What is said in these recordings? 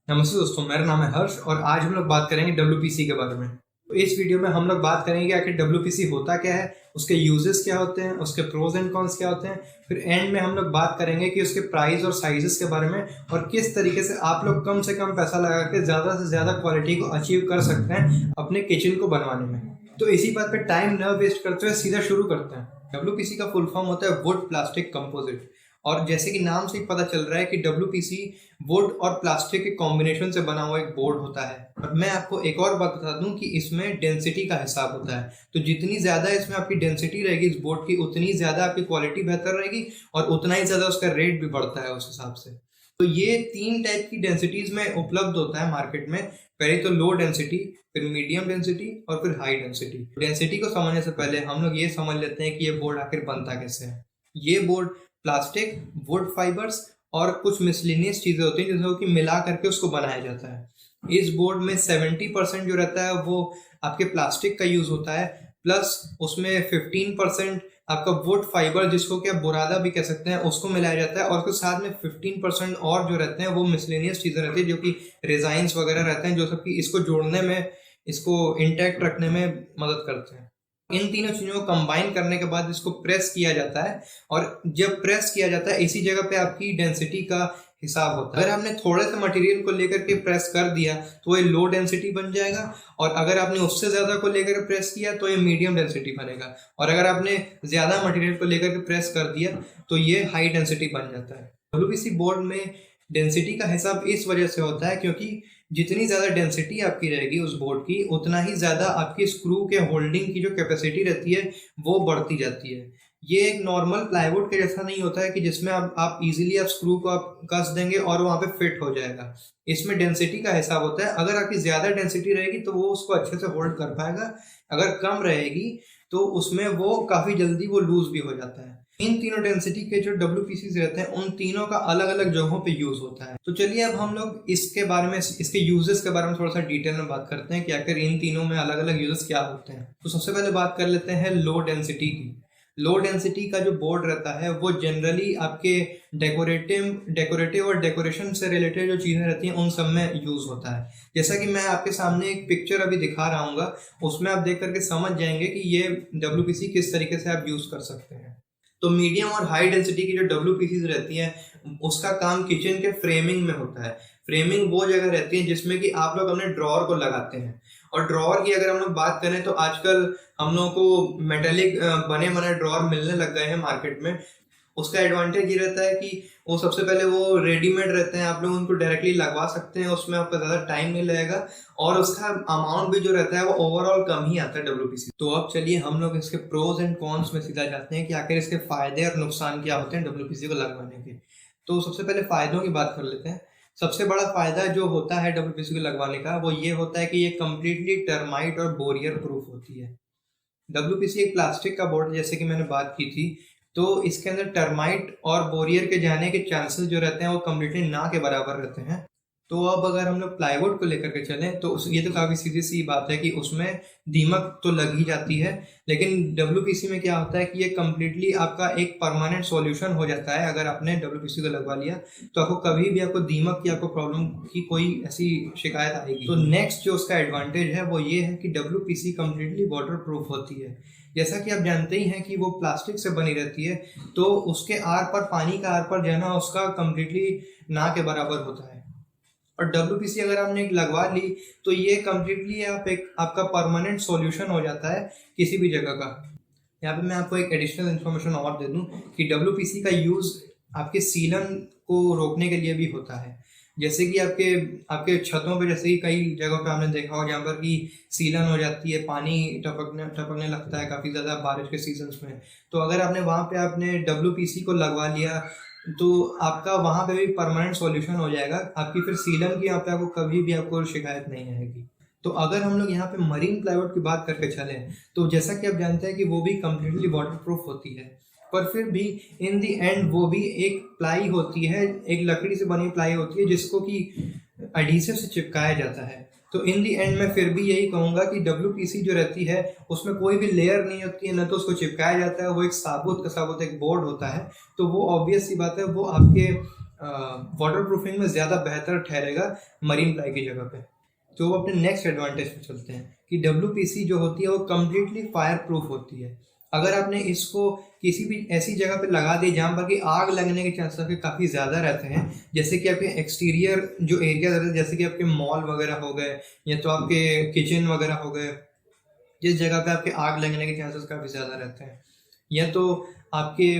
नमस्ते दोस्तों, मेरा नाम है हर्ष और आज हम लोग बात करेंगे डब्ल्यूपीसी के बारे में। तो इस वीडियो में हम लोग बात करेंगे कि आखिर डब्ल्यूपीसी होता क्या है, उसके यूजेस क्या होते हैं, उसके प्रोज एंड कॉन्स क्या होते हैं। फिर एंड में हम लोग बात करेंगे कि उसके प्राइस और साइजेस के बारे में और किस तरीके से आप लोग कम से कम पैसा लगा के ज़्यादा से ज़्यादा क्वालिटी को अचीव कर सकते हैं अपने किचन को बनवाने में। तो इसी बात पे टाइम न वेस्ट करते हुए सीधा शुरू करते हैं। डब्ल्यूपीसी का फुल फॉर्म होता है वुड प्लास्टिक कंपोजिट। और जैसे कि नाम से ही पता चल रहा है कि डब्ल्यूपीसी वुड और प्लास्टिक के कॉम्बिनेशन से बना हुआ एक बोर्ड होता है। और मैं आपको एक और बात बता दूं कि इसमें डेंसिटी का हिसाब होता है। तो जितनी ज़्यादा इसमें आपकी डेंसिटी रहेगी इस बोर्ड की, उतनी ज़्यादा आपकी क्वालिटी बेहतर रहेगी और उतना ही ज़्यादा उसका रेट भी बढ़ता है उस हिसाब से। तो ये 3 टाइप की डेंसिटीज़ में उपलब्ध होता है मार्केट में। पहले तो लो डेंसिटी, फिर मीडियम डेंसिटी और फिर हाई डेंसिटी। डेंसिटी को समझने से पहले हम लोग ये समझ लेते हैं कि ये बोर्ड आखिर बनता कैसे है। ये बोर्ड प्लास्टिक, वुड फाइबर्स और कुछ मिसलिनियस चीज़ें होती हैं जिसको कि मिला करके उसको बनाया जाता है। इस बोर्ड में 70% जो रहता है वो आपके प्लास्टिक का यूज़ होता है, प्लस उसमें 15% आपका वुड फाइबर जिसको कि आप बुरादा भी कह सकते हैं उसको मिलाया जाता है। और उसके साथ में 15% और जो रहते हैं वो मिसलेनियस चीज़ें रहती है जो कि रेजाइंस वगैरह रहते हैं जो सब कि इसको जोड़ने में, इसको इंटैक्ट रखने में मदद करते हैं। इन तीनों चीज़ों को कंबाइन करने के बाद इसको प्रेस किया जाता है और जब प्रेस किया जाता है इसी जगह पे आपकी डेंसिटी का हिसाब होता है। अगर आपने थोड़े से मटेरियल को लेकर के प्रेस कर दिया तो ये लो डेंसिटी बन जाएगा, और अगर आपने उससे ज़्यादा को लेकर प्रेस किया तो ये मीडियम डेंसिटी बनेगा, और अगर आपने ज़्यादा मटेरियल को लेकर के प्रेस कर दिया तो ये हाई डेंसिटी बन जाता है। डब्ल्यूपीसी बोर्ड में डेंसिटी का हिसाब इस वजह से होता है क्योंकि जितनी ज़्यादा डेंसिटी आपकी रहेगी उस बोर्ड की, उतना ही ज़्यादा आपकी स्क्रू के होल्डिंग की जो कैपेसिटी रहती है वो बढ़ती जाती है। ये एक नॉर्मल प्लाईवुड के जैसा नहीं होता है कि जिसमें आप इजीली आप स्क्रू को आप कस देंगे और वहाँ पे फिट हो जाएगा। इसमें डेंसिटी का हिसाब होता है। अगर आपकी ज़्यादा डेंसिटी रहेगी तो वो उसको अच्छे से होल्ड कर पाएगा, अगर कम रहेगी तो उसमें वो काफ़ी जल्दी वो लूज भी हो जाता है। इन तीनों डेंसिटी के जो डब्ल्यूपीसीज रहते हैं उन तीनों का अलग अलग जगहों पे यूज होता है। तो चलिए अब हम लोग इसके बारे में, इसके यूजेस के बारे में थोड़ा सा डिटेल में बात करते हैं कि आखिर इन तीनों में अलग अलग यूजेस क्या होते हैं। तो सबसे पहले बात कर लेते हैं लो डेंसिटी की। लो डेंसिटी का जो बोर्ड रहता है वो जनरली आपके डेकोरेटिव और डेकोरेशन से रिलेटेड जो चीज़ें रहती हैं उन सब में यूज़ होता है। जैसा कि मैं आपके सामने एक पिक्चर अभी दिखा रहा हूँ, उसमें आप देख करके समझ जाएंगे कि ये डब्ल्यूपीसी किस तरीके से आप यूज़ कर सकते हैं। तो मीडियम और हाई डेंसिटी की जो डब्ल्यूपीसीज रहती हैं उसका काम किचन के फ्रेमिंग में होता है। फ्रेमिंग वो जगह रहती है जिसमें कि आप लोग अपने ड्रॉअर को लगाते हैं। और ड्रॉअर की अगर हम लोग बात करें तो आजकल हम लोगों को मेटेलिक बने बने ड्रॉअर मिलने लग गए हैं मार्केट में। उसका एडवांटेज ये रहता है कि वो सबसे पहले वो रेडीमेड रहते हैं, आप लोग उनको डायरेक्टली लगवा सकते हैं, उसमें आपका ज़्यादा टाइम नहीं लगेगा और उसका अमाउंट भी जो रहता है वो ओवरऑल कम ही आता है डब्ल्यूपीसी। तो अब चलिए हम लोग इसके प्रोज एंड कॉन्स में सीधा जाते हैं कि आखिर इसके फायदे और नुकसान क्या होते हैं डब्ल्यूपीसी को लगवाने के। तो सबसे पहले फ़ायदों की बात कर लेते हैं। सबसे बड़ा फ़ायदा जो होता है डब्ल्यूपीसी को लगवाने का वो ये होता है कि ये कम्प्लीटली टर्माइट और बोरियर प्रूफ होती है। डब्ल्यूपीसी एक प्लास्टिक का बोर्ड जैसे कि मैंने बात की थी, तो इसके अंदर टर्माइट और बोरियर के जाने के चांसेस जो रहते हैं वो कम्प्लीटली ना के बराबर रहते हैं। तो अब अगर हम लोग प्लाईवुड को लेकर के चलें तो ये तो काफ़ी सीधी सी बात है कि उसमें दीमक तो लग ही जाती है, लेकिन डब्ल्यूपीसी में क्या होता है कि ये कम्प्लीटली आपका एक परमानेंट सॉल्यूशन हो जाता है। अगर आपने डब्ल्यूपीसी को लगवा लिया तो आपको कभी भी आपको दीमक की आपको प्रॉब्लम की कोई ऐसी शिकायत आएगी। तो नेक्स्ट जो उसका एडवांटेज है वो ये है कि डब्ल्यूपीसी कम्प्लीटली वाटर प्रूफ होती है। जैसा कि आप जानते ही हैं कि वो प्लास्टिक से बनी रहती है, तो उसके आर पर पानी का आर पर जाना उसका कम्प्लीटली ना के बराबर होता है। और डब्ल्यूपीसी अगर आपने एक लगवा ली तो ये कम्प्लीटली आपका परमानेंट सॉल्यूशन हो जाता है किसी भी जगह का। यहाँ पे मैं आपको एक एडिशनल इन्फॉर्मेशन और दे दूँ कि डब्ल्यूपीसी का यूज़ आपके सीलन को रोकने के लिए भी होता है। जैसे कि आपके छतों पे, जैसे कि कई जगहों पे आपने देखा हो जहाँ पर कि सीलन हो जाती है, पानी टपकने लगता है काफ़ी ज़्यादा बारिश के सीजन्स में। तो अगर आपने वहाँ पे आपने डब्ल्यूपीसी को लगवा लिया तो आपका वहाँ पे भी परमानेंट सॉल्यूशन हो जाएगा। आपकी फिर सीलन की यहाँ पे आपको कभी भी आपको शिकायत नहीं आएगी। तो अगर हम लोग यहाँ पे मरीन प्लाईवुड की बात करके चलें तो जैसा कि आप जानते हैं कि वो भी कम्प्लीटली वाटर प्रूफ होती है, पर फिर भी इन दी एंड वो भी एक प्लाई होती है, एक लकड़ी से बनी प्लाई होती है जिसको कि एडहेसिव से चिपकाया जाता है। तो इन दी एंड मैं फिर भी यही कहूँगा कि डब्ल्यूपीसी जो रहती है उसमें कोई भी लेयर नहीं होती है, न तो उसको चिपकाया जाता है, वो एक साबुत का साबुत एक बोर्ड होता है। तो वो ऑब्वियस सी बात है वो आपके वाटर प्रूफिंग में ज़्यादा बेहतर ठहरेगा मरीन प्लाई की जगह पे। तो वो अपने नेक्स्ट एडवांटेज पे चलते हैं कि WPC जो होती है वो कम्प्लीटली फायर प्रूफ होती है। अगर आपने इसको किसी भी ऐसी जगह पे लगा दी जहाँ पर कि आग लगने के चांसेस आपके काफ़ी ज़्यादा रहते हैं, जैसे कि आपके एक्सटीरियर जो एरिया रहते हैं, जैसे कि आपके मॉल वगैरह हो गए या तो आपके किचन वगैरह हो गए, जिस जगह पे आपके आग लगने के चांसेस काफ़ी ज़्यादा रहते हैं, या तो आपके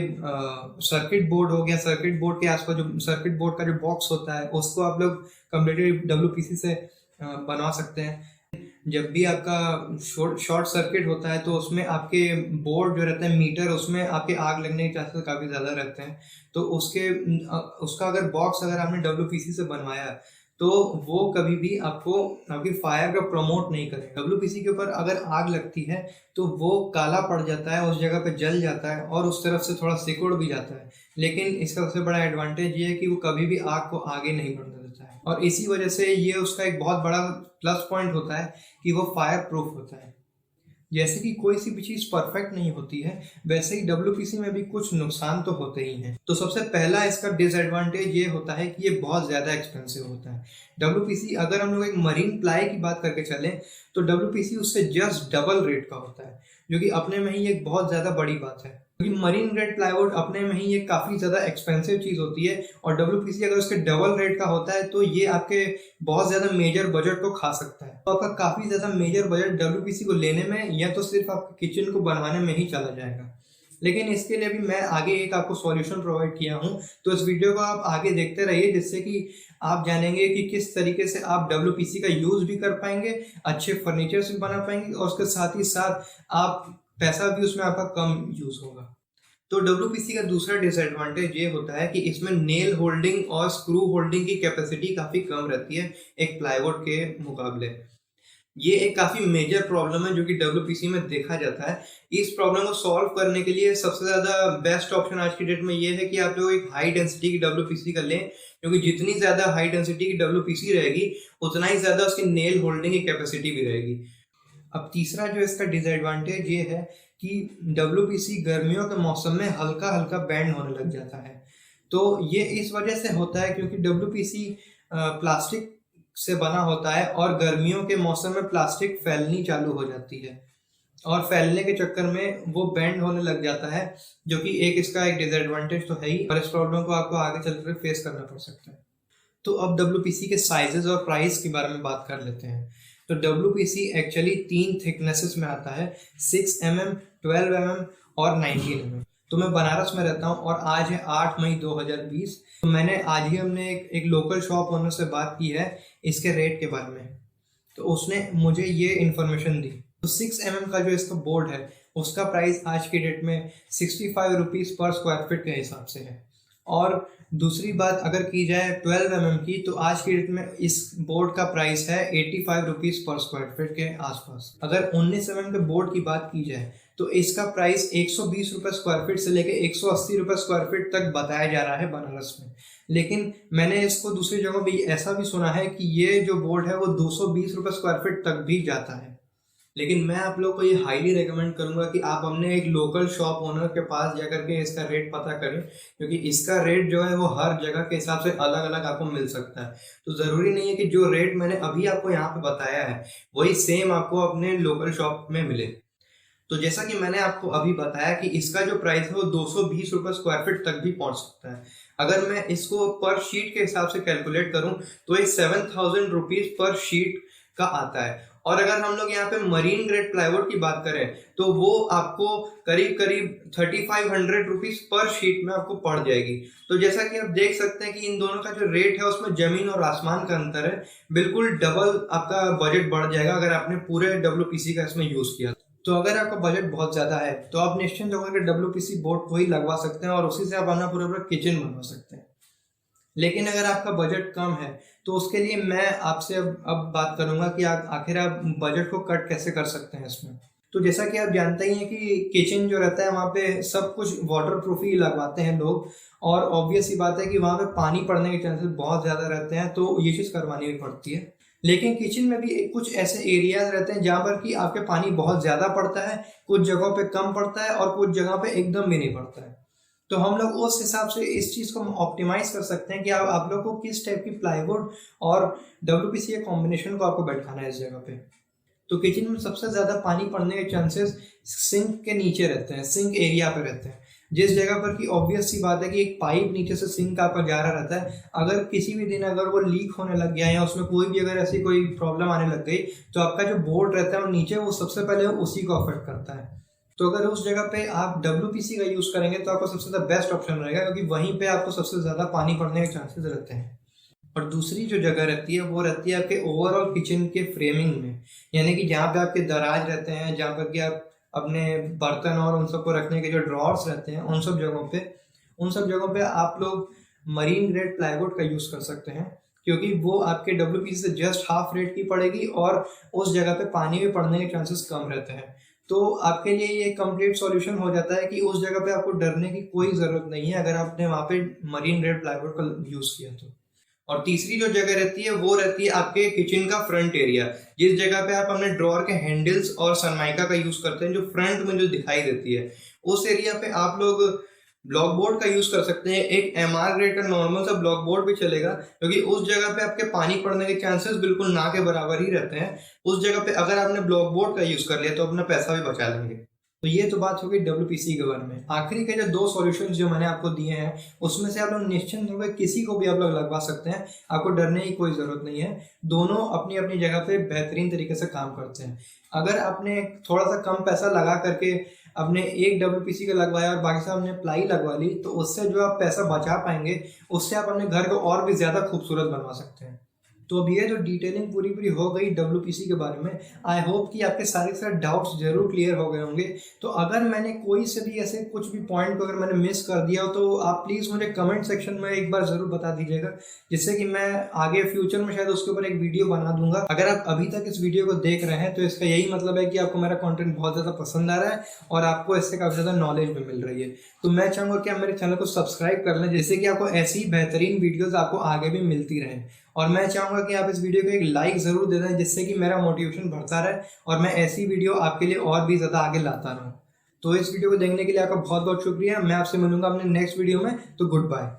सर्किट बोर्ड हो गया, सर्किट बोर्ड के आसपास जो सर्किट बोर्ड का जो बॉक्स होता है उसको आप लोग कम्प्लीटली WPC से बनवा सकते हैं। जब भी आपका शॉर्ट सर्किट होता है तो उसमें आपके बोर्ड जो रहता है मीटर, उसमें आपके आग लगने के चांसेस काफ़ी ज़्यादा रहते हैं। तो उसका अगर बॉक्स अगर आपने WPC से बनवाया तो वो कभी भी आपको आपकी फायर का प्रमोट नहीं करेगा। WPC के ऊपर अगर आग लगती है तो वो काला पड़ जाता है, उस जगह पे जल जाता है और उस तरफ से थोड़ा सिकुड़ भी जाता है, लेकिन इसका सबसे बड़ा एडवांटेज ये है कि वो कभी भी आग को आगे नहीं बढ़ने देता है, और इसी वजह से ये उसका एक बहुत बड़ा प्लस पॉइंट होता है कि वो फायर प्रूफ होता है। जैसे कि कोई सी भी चीज़ परफेक्ट नहीं होती है, वैसे ही WPC में भी कुछ नुकसान तो होते ही हैं। तो सबसे पहला इसका डिसएडवांटेज ये होता है कि ये बहुत ज़्यादा एक्सपेंसिव होता है। WPC अगर हम लोग एक मरीन प्लाई की बात करके चलें तो WPC उससे जस्ट डबल रेट का होता है, जो कि अपने में ही एक बहुत ज़्यादा बड़ी बात है, क्योंकि मरीन ग्रेड प्लाईवुड अपने में ही एक काफ़ी ज़्यादा एक्सपेंसिव चीज़ होती है, और WPC अगर उसके डबल रेट का होता है तो ये आपके बहुत ज़्यादा मेजर बजट को खा सकता है। तो आपका काफ़ी ज़्यादा मेजर बजट WPC को लेने में या तो सिर्फ आपके किचन को बनवाने में ही चला जाएगा। लेकिन इसके लिए भी मैं आगे एक आपको सॉल्यूशन प्रोवाइड किया हूँ, तो इस वीडियो को आप आगे देखते रहिए, जिससे कि आप जानेंगे कि किस तरीके से आप WPC का यूज़ भी कर पाएंगे, अच्छे फर्नीचर्स भी बना पाएंगे, और उसके साथ ही साथ आप पैसा भी उसमें आपका कम यूज़ होगा। तो WPC का दूसरा डिसएडवांटेज ये होता है कि इसमें नेल होल्डिंग और स्क्रू होल्डिंग की कैपेसिटी काफ़ी कम रहती है एक प्लाईवुड के मुकाबले। ये एक काफ़ी मेजर प्रॉब्लम है जो कि WPC में देखा जाता है। इस प्रॉब्लम को सॉल्व करने के लिए सबसे ज़्यादा बेस्ट ऑप्शन आज की डेट में ये है कि आप लोग एक हाई डेंसिटी की WPC का लें, क्योंकि जितनी ज़्यादा हाई डेंसिटी की WPC रहेगी उतना ही ज़्यादा उसकी नेल होल्डिंग की कैपेसिटी भी रहेगी। अब तीसरा जो इसका डिसएडवांटेज ये है कि WPC गर्मियों के मौसम में हल्का हल्का बैंड होने लग जाता है। तो ये इस वजह से होता है क्योंकि WPC प्लास्टिक से बना होता है, और गर्मियों के मौसम में प्लास्टिक फैलनी चालू हो जाती है, और फैलने के चक्कर में वो बेंड होने लग जाता है, जो कि एक इसका एक डिसएडवांटेज तो है ही, और इस प्रॉब्लम को आपको आगे चलकर फेस करना पड़ सकता है। तो अब WPC के साइजेस और प्राइस के बारे में बात कर लेते हैं। तो WPC एक्चुअली 3 थिकनेसेस में आता है, 6 mm, 12 mm और 19 mm। तो मैं बनारस में रहता हूँ और आज है 8 मई 2020। तो मैंने आज ही हमने एक लोकल शॉप ओनर से बात की है इसके रेट के बारे में, तो उसने मुझे ये इन्फॉर्मेशन दी। तो 6 mm का जो इसका बोर्ड है उसका प्राइस आज की डेट में 65 रुपीज़ पर स्क्वायर फीट के हिसाब से है। और दूसरी बात अगर की जाए 12 mm की, तो आज की डेट में इस बोर्ड का प्राइस है 85 रुपीज़ पर स्क्वायर फीट के आसपास। अगर 19 mm के बोर्ड की बात की जाए तो इसका प्राइस 120 रुपये स्क्वायर फीट से लेकर 180 रुपये स्क्वायर फीट तक बताया जा रहा है बनारस में। लेकिन मैंने इसको दूसरी जगह भी ऐसा भी सुना है कि ये जो बोर्ड है वो 220 रुपये स्क्वायर फीट तक भी जाता है। लेकिन मैं आप लोग को ये हाईली रेकमेंड करूंगा कि आप अपने एक लोकल शॉप ओनर के पास जाकर के इसका रेट पता करें, क्योंकि इसका रेट जो है वो हर जगह के हिसाब से अलग अलग आपको मिल सकता है। तो ज़रूरी नहीं है कि जो रेट मैंने अभी आपको यहाँ पे बताया है वही सेम आपको अपने लोकल शॉप में मिले। तो जैसा कि मैंने आपको अभी बताया कि इसका जो प्राइस है वो 220 रुपये स्क्वायर फीट तक भी पहुँच सकता है। अगर मैं इसको पर शीट के हिसाब से कैलकुलेट करूँ तो ये 7000 रुपीज़ पर शीट का आता है। और अगर हम लोग यहाँ पे मरीन ग्रेड प्लाईवुड की बात करें तो वो आपको करीब करीब 3500 रुपीज़ पर शीट में आपको पड़ जाएगी। तो जैसा कि आप देख सकते हैं कि इन दोनों का जो रेट है उसमें जमीन और आसमान का अंतर है। बिल्कुल डबल आपका बजट बढ़ जाएगा अगर आपने पूरे WPC का इसमें यूज़ किया। तो अगर आपका बजट बहुत ज़्यादा है तो आप निश्चिंत होकर के WPC बोर्ड को ही लगवा सकते हैं और उसी से आप अपना पूरा किचन बनवा सकते हैं। लेकिन अगर आपका बजट कम है तो उसके लिए मैं आपसे अब बात करूंगा कि आखिर आप बजट को कट कैसे कर सकते हैं इसमें। तो जैसा कि आप जानते ही हैं कि किचन जो रहता है वहाँ पे सब कुछ वाटर प्रूफ ही लगवाते हैं लोग, और ऑब्वियस ही बात है कि वहाँ पे पानी पड़ने के चांसेस बहुत ज़्यादा रहते हैं, तो ये चीज़ करवानी भी पड़ती है। लेकिन किचन में भी कुछ ऐसे एरियाज रहते हैं जहाँ पर कि आपके पानी बहुत ज़्यादा पड़ता है, कुछ जगहों पे कम पड़ता है और कुछ जगह पे एकदम भी नहीं पड़ता है। तो हम लोग उस हिसाब से इस चीज़ को ऑप्टिमाइज कर सकते हैं कि आप लोग को किस टाइप की प्लाईवुड और डब्ल्यूपीसी के कॉम्बिनेशन को आपको बैठाना है इस जगह पे। तो किचन में सबसे ज़्यादा पानी पड़ने के चांसेस सिंक के नीचे रहते हैं, सिंक एरिया पे रहते हैं, जिस जगह पर कि ऑब्वियस सी बात है कि एक पाइप नीचे से सिंक आपका जा रहा रहता है। अगर किसी भी दिन अगर वो लीक होने लग गया या उसमें कोई भी अगर ऐसी कोई प्रॉब्लम आने लग गई तो आपका जो बोर्ड रहता है वो नीचे, वो सबसे पहले उसी को अफेक्ट करता है। तो अगर उस जगह पे आप डब्ल्यूपीसी का यूज़ करेंगे तो आपको सबसे ज़्यादा बेस्ट ऑप्शन रहेगा, क्योंकि वहीं पे आपको सबसे ज़्यादा पानी पड़ने के चांसेस रहते हैं। और दूसरी जो जगह रहती है वो रहती है आपके ओवरऑल किचन के फ्रेमिंग में, यानी कि जहाँ पे आपके दराज रहते हैं, जहाँ पर कि आप अपने बर्तन और उन सबको रखने के जो ड्रॉर्स रहते हैं, उन सब जगहों पे आप लोग मरीन ग्रेड प्लाईवुड का यूज़ कर सकते हैं, क्योंकि वो आपके डब्ल्यूपीसी से जस्ट हाफ रेट की पड़ेगी और उस जगह पे पानी में पड़ने के चांसेस कम रहते हैं। तो आपके लिए ये कंप्लीट सॉल्यूशन हो जाता है कि उस जगह पे आपको डरने की कोई ज़रूरत नहीं है अगर आपने वहाँ पे मरीन ग्रेड प्लाईवुड का यूज़ किया तो। और तीसरी जो जगह रहती है वो रहती है आपके किचन का फ्रंट एरिया, जिस जगह पे आप अपने ड्रॉअर के हैंडल्स और सनमाइका का यूज़ करते हैं, जो फ्रंट में जो दिखाई देती है, उस एरिया पे आप लोग ब्लॉक बोर्ड का यूज़ कर सकते हैं। एक एमआर ग्रेड का नॉर्मल सा ब्लॉक बोर्ड भी चलेगा, क्योंकि उस जगह पे आपके पानी पड़ने के चांसेस बिल्कुल ना के बराबर ही रहते हैं। उस जगह पे अगर आपने ब्लॉक बोर्ड का यूज़ कर लिया तो अपना पैसा भी बचा लेंगे। तो ये तो बात हो गई डब्ल्यूपीसी के बारे में। आखिरी के जो 2 सॉल्यूशंस जो मैंने आपको दिए हैं उसमें से आप लोग निश्चिंत होकर किसी को भी आप लोग लगवा सकते हैं, आपको डरने की कोई ज़रूरत नहीं है। दोनों अपनी अपनी जगह पे बेहतरीन तरीके से काम करते हैं। अगर आपने थोड़ा सा कम पैसा लगा करके अपने एक डब्ल्यूपीसी का लगवाया और बाकी सब आपने प्लाई लगवा ली, तो उससे जो आप पैसा बचा पाएंगे उससे आप अपने घर को और भी ज़्यादा खूबसूरत बनवा सकते हैं। तो अब ये जो डिटेलिंग पूरी हो गई डब्ल्यूपीसी के बारे में, आई होप कि आपके सारे डाउट्स जरूर क्लियर हो गए होंगे। तो अगर मैंने कोई से भी ऐसे कुछ भी पॉइंट को अगर मैंने मिस कर दिया हो तो आप प्लीज़ मुझे कमेंट सेक्शन में एक बार ज़रूर बता दीजिएगा, जिससे कि मैं आगे फ्यूचर में शायद उसके ऊपर एक वीडियो बना दूंगा। अगर आप अभी तक इस वीडियो को देख रहे हैं तो इसका यही मतलब है कि आपको मेरा कॉन्टेंट बहुत ज़्यादा पसंद आ रहा है और आपको इससे काफ़ी ज़्यादा नॉलेज भी मिल रही है। तो मैं चाहूँगा कि आप मेरे चैनल को सब्सक्राइब कर लें, जिससे कि आपको ऐसी बेहतरीन वीडियोज़ आपको आगे भी मिलती रहें। और मैं चाहूँगा कि आप इस वीडियो को एक लाइक ज़रूर दे दें, जिससे कि मेरा मोटिवेशन बढ़ता रहे और मैं ऐसी वीडियो आपके लिए और भी ज़्यादा आगे लाता रहूँ। तो इस वीडियो को देखने के लिए आपका बहुत बहुत शुक्रिया। मैं आपसे मिलूंगा अपने नेक्स्ट वीडियो में। तो गुड बाय।